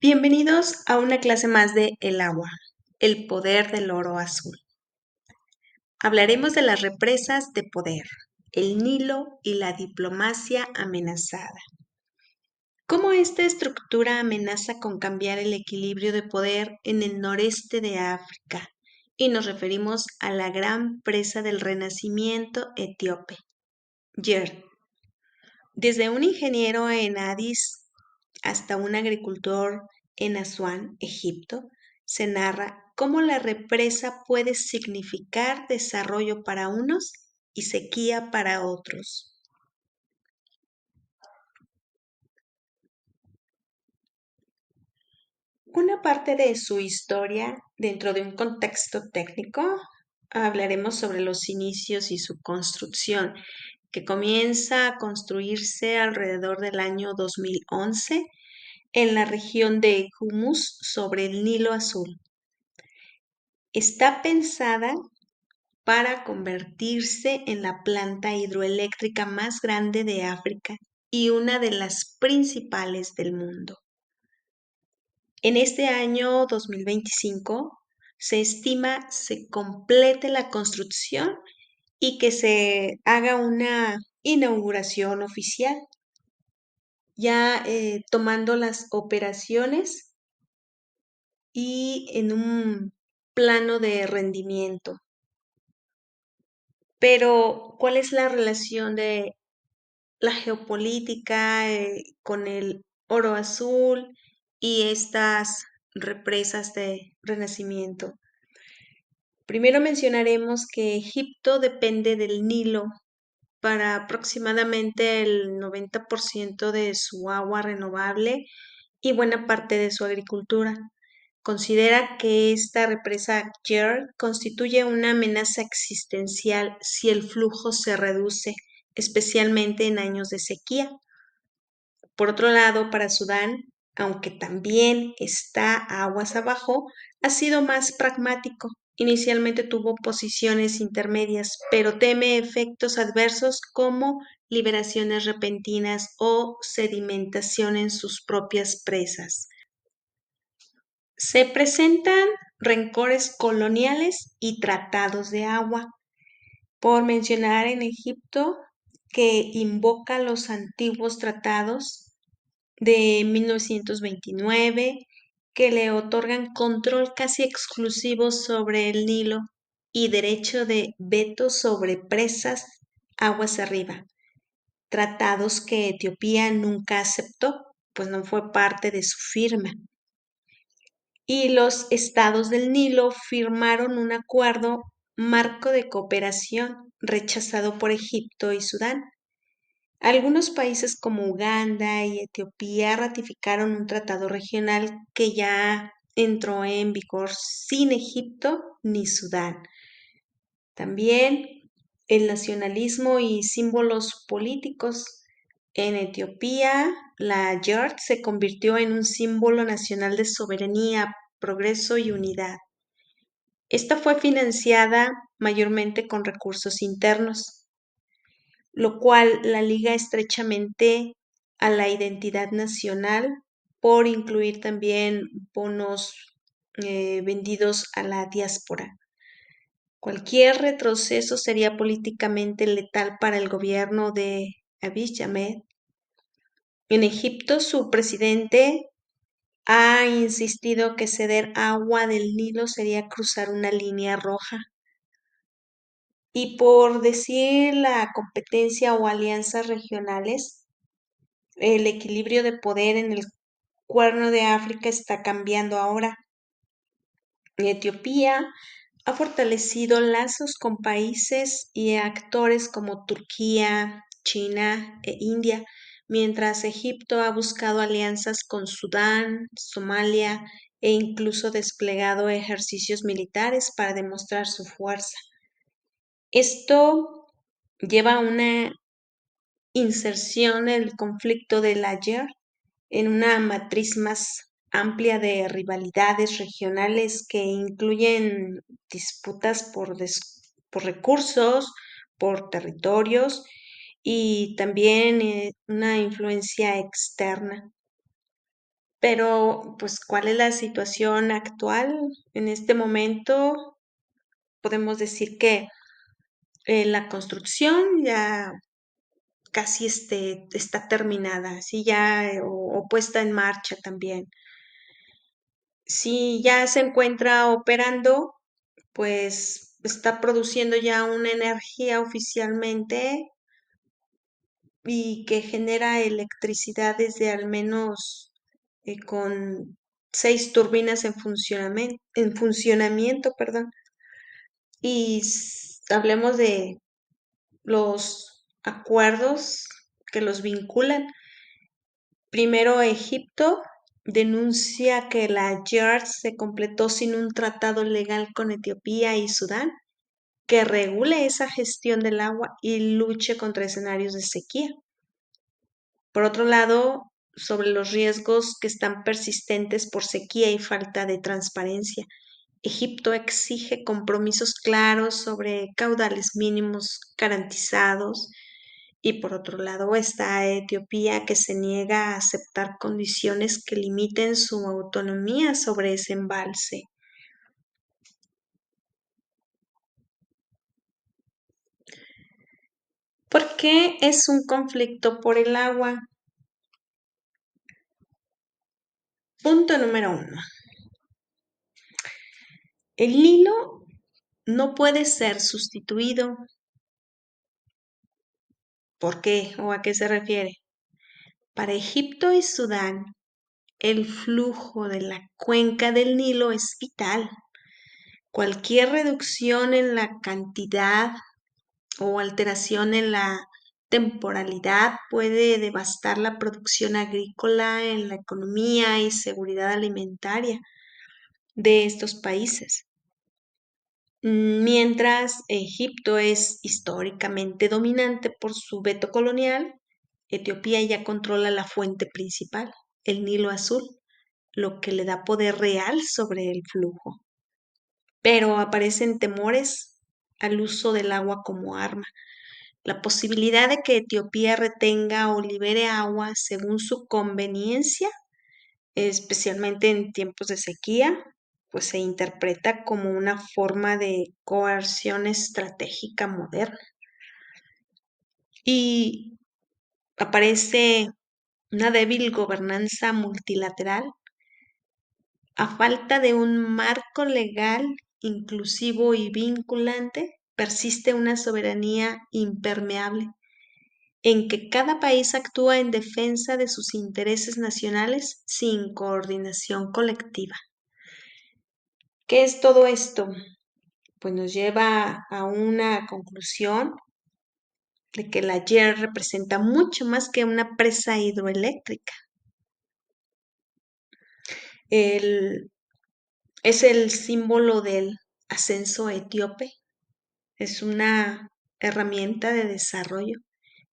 Bienvenidos a una clase más de El agua, el poder del oro azul. Hablaremos de las represas de poder, el Nilo y la diplomacia amenazada. ¿Cómo esta estructura amenaza con cambiar el equilibrio de poder en el noreste de África? Y nos referimos a la gran presa del Renacimiento etíope, Gerd. Desde un ingeniero en Addis hasta un agricultor en Asuán, Egipto, se narra cómo la represa puede significar desarrollo para unos y sequía para otros. Una parte de su historia, dentro de un contexto técnico, hablaremos sobre los inicios y su construcción, que comienza a construirse alrededor del año 2011 en la región de Humus sobre el Nilo Azul. Está pensada para convertirse en la planta hidroeléctrica más grande de África y una de las principales del mundo. En este año 2025 se estima se complete la construcción y que se haga una inauguración oficial, ya tomando las operaciones y en un plano de rendimiento. Pero, ¿cuál es la relación de la geopolítica con el oro azul y estas represas de renacimiento? Primero mencionaremos que Egipto depende del Nilo para aproximadamente el 90% de su agua renovable y buena parte de su agricultura. Considera que esta represa Gerd constituye una amenaza existencial si el flujo se reduce, especialmente en años de sequía. Por otro lado, para Sudán, aunque también está aguas abajo, ha sido más pragmático. Inicialmente tuvo posiciones intermedias, pero teme efectos adversos como liberaciones repentinas o sedimentación en sus propias presas. Se presentan rencores coloniales y tratados de agua, por mencionar en Egipto que invoca los antiguos tratados de 1929 que le otorgan control casi exclusivo sobre el Nilo y derecho de veto sobre presas aguas arriba, tratados que Etiopía nunca aceptó, pues no fue parte de su firma. Y los estados del Nilo firmaron un acuerdo marco de cooperación rechazado por Egipto y Sudán. Algunos países como Uganda y Etiopía ratificaron un tratado regional que ya entró en vigor sin Egipto ni Sudán. También el nacionalismo y símbolos políticos. En Etiopía, la Yard se convirtió en un símbolo nacional de soberanía, progreso y unidad. Esta fue financiada mayormente con recursos internos, lo cual la liga estrechamente a la identidad nacional por incluir también bonos vendidos a la diáspora. Cualquier retroceso sería políticamente letal para el gobierno de Abiy Ahmed. En Egipto, su presidente ha insistido que ceder agua del Nilo sería cruzar una línea roja. Y por decir la competencia o alianzas regionales, el equilibrio de poder en el Cuerno de África está cambiando ahora. Etiopía ha fortalecido lazos con países y actores como Turquía, China e India, mientras Egipto ha buscado alianzas con Sudán, Somalia e incluso desplegado ejercicios militares para demostrar su fuerza. Esto lleva a una inserción del conflicto del ayer en una matriz más amplia de rivalidades regionales que incluyen disputas por recursos, por territorios y también una influencia externa. Pero, pues, ¿cuál es la situación actual? En este momento podemos decir que la construcción ya casi está terminada, sí, ya o puesta en marcha también. Si ya se encuentra operando, pues está produciendo ya una energía oficialmente y que genera electricidad desde al menos con 6 turbinas en funcionamiento, perdón. Y hablemos de los acuerdos que los vinculan. Primero, Egipto denuncia que la YERD se completó sin un tratado legal con Etiopía y Sudán que regule esa gestión del agua y luche contra escenarios de sequía. Por otro lado, sobre los riesgos que están persistentes por sequía y falta de transparencia, Egipto exige compromisos claros sobre caudales mínimos garantizados y por otro lado está Etiopía que se niega a aceptar condiciones que limiten su autonomía sobre ese embalse. ¿Por qué es un conflicto por el agua? Punto número uno. El Nilo no puede ser sustituido. ¿Por qué o a qué se refiere? Para Egipto y Sudán, el flujo de la cuenca del Nilo es vital. Cualquier reducción en la cantidad o alteración en la temporalidad puede devastar la producción agrícola en la economía y seguridad alimentaria de estos países. Mientras Egipto es históricamente dominante por su veto colonial, Etiopía ya controla la fuente principal, el Nilo Azul, lo que le da poder real sobre el flujo. Pero aparecen temores al uso del agua como arma. La posibilidad de que Etiopía retenga o libere agua según su conveniencia, especialmente en tiempos de sequía, pues se interpreta como una forma de coerción estratégica moderna. Y aparece una débil gobernanza multilateral a falta de un marco legal inclusivo y vinculante, persiste una soberanía impermeable en que cada país actúa en defensa de sus intereses nacionales sin coordinación colectiva. ¿Qué es todo esto? Pues nos lleva a una conclusión de que la YER representa mucho más que una presa hidroeléctrica. Es el símbolo del ascenso etíope, es una herramienta de desarrollo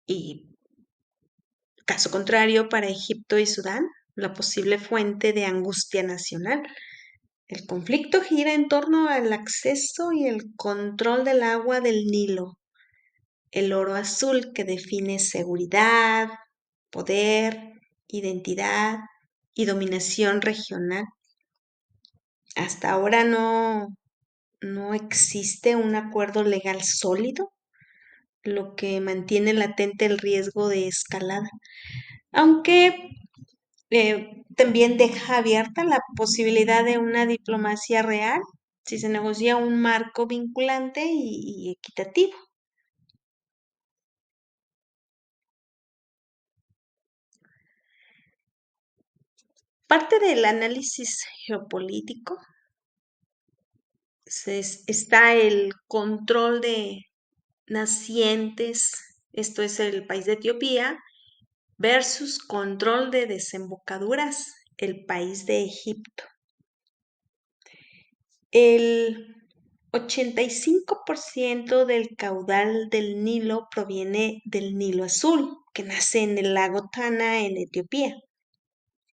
y, caso contrario, para Egipto y Sudán, la posible fuente de angustia nacional. El conflicto gira en torno al acceso y el control del agua del Nilo, el oro azul que define seguridad, poder, identidad y dominación regional. Hasta ahora no existe un acuerdo legal sólido, lo que mantiene latente el riesgo de escalada, aunque también deja abierta la posibilidad de una diplomacia real si se negocia un marco vinculante y equitativo. Parte del análisis geopolítico está el control de nacientes, esto es el país de Etiopía, versus control de desembocaduras, el país de Egipto. El 85% del caudal del Nilo proviene del Nilo Azul, que nace en el lago Tana en Etiopía.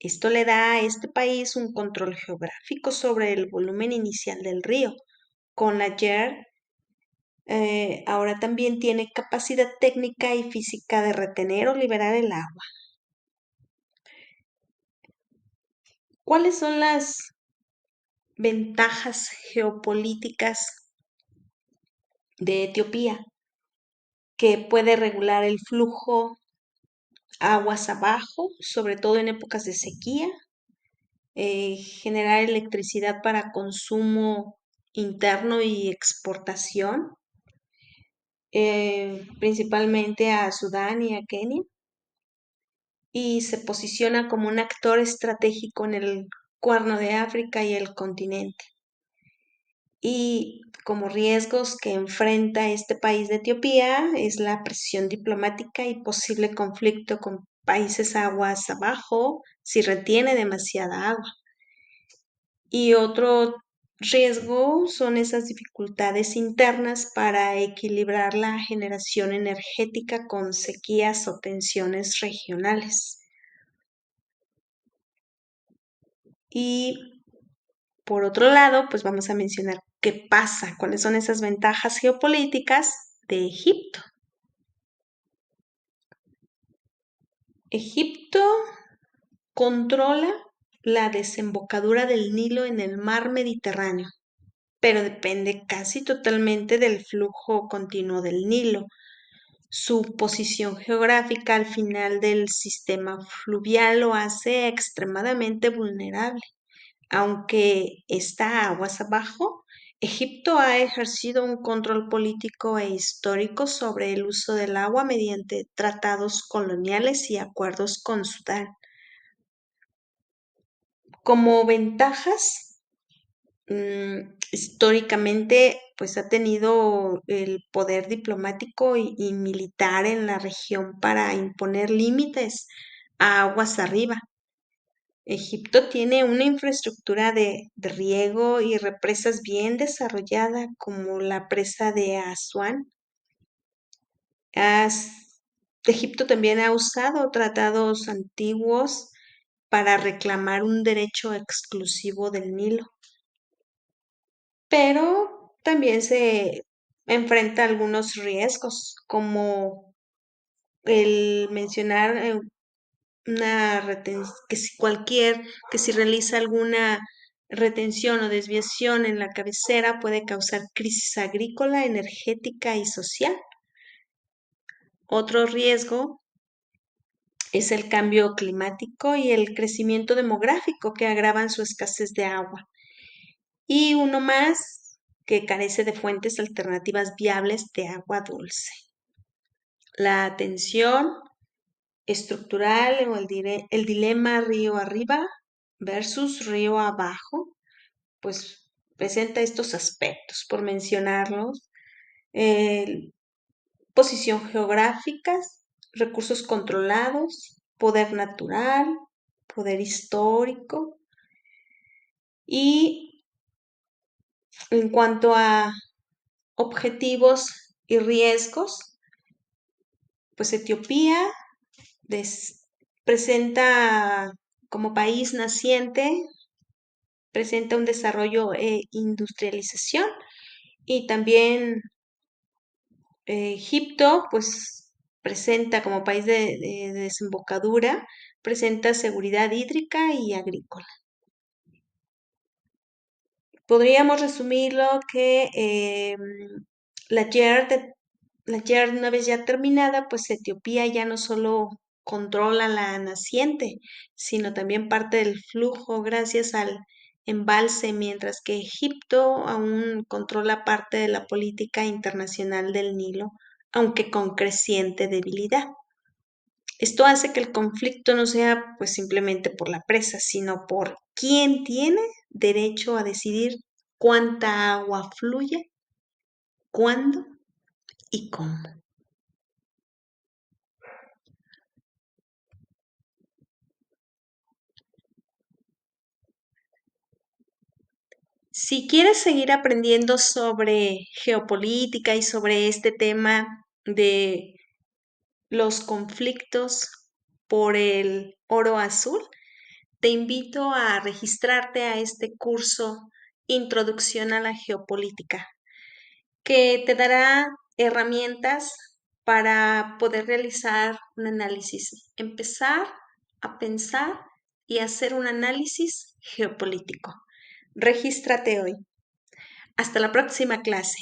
Esto le da a este país un control geográfico sobre el volumen inicial del río. Con ayer, ahora también tiene capacidad técnica y física de retener o liberar el agua. ¿Cuáles son las ventajas geopolíticas de Etiopía? Que puede regular el flujo aguas abajo, sobre todo en épocas de sequía, generar electricidad para consumo interno y exportación, principalmente a Sudán y a Kenia, y se posiciona como un actor estratégico en el Cuerno de África y el continente. Y como riesgos que enfrenta este país de Etiopía es la presión diplomática y posible conflicto con países aguas abajo si retiene demasiada agua. Y otro riesgo son esas dificultades internas para equilibrar la generación energética con sequías o tensiones regionales. Y por otro lado, pues vamos a mencionar qué pasa, cuáles son esas ventajas geopolíticas de Egipto. Egipto controla la desembocadura del Nilo en el mar Mediterráneo, pero depende casi totalmente del flujo continuo del Nilo. Su posición geográfica al final del sistema fluvial lo hace extremadamente vulnerable. Aunque está aguas abajo, Egipto ha ejercido un control político e histórico sobre el uso del agua mediante tratados coloniales y acuerdos con Sudán. Como ventajas, históricamente, pues ha tenido el poder diplomático y militar en la región para imponer límites a aguas arriba. Egipto tiene una infraestructura de riego y represas bien desarrollada, como la presa de Asuán. As- Egipto también ha usado tratados antiguos para reclamar un derecho exclusivo del Nilo, pero también se enfrenta a algunos riesgos, como el mencionar que si realiza alguna retención o desviación en la cabecera puede causar crisis agrícola, energética y social. Otro riesgo es el cambio climático y el crecimiento demográfico que agravan su escasez de agua. Y uno más que carece de fuentes alternativas viables de agua dulce. La tensión estructural o el dilema río arriba versus río abajo, pues presenta estos aspectos, por mencionarlos. eh, Posición geográfica, recursos controlados, poder natural, poder histórico. Y en cuanto a objetivos y riesgos, pues Etiopía presenta como país naciente, presenta un desarrollo e industrialización y también Egipto, pues presenta como país de desembocadura, presenta seguridad hídrica y agrícola. Podríamos resumirlo que la YERD, la YERD una vez ya terminada, pues Etiopía ya no solo controla la naciente, sino también parte del flujo gracias al embalse, mientras que Egipto aún controla parte de la política internacional del Nilo, aunque con creciente debilidad. Esto hace que el conflicto no sea pues simplemente por la presa, sino por quién tiene derecho a decidir cuánta agua fluye, cuándo y cómo. Si quieres seguir aprendiendo sobre geopolítica y sobre este tema de los conflictos por el oro azul, te invito a registrarte a este curso Introducción a la Geopolítica, que te dará herramientas para poder realizar un análisis, empezar a pensar y hacer un análisis geopolítico. Regístrate hoy. Hasta la próxima clase.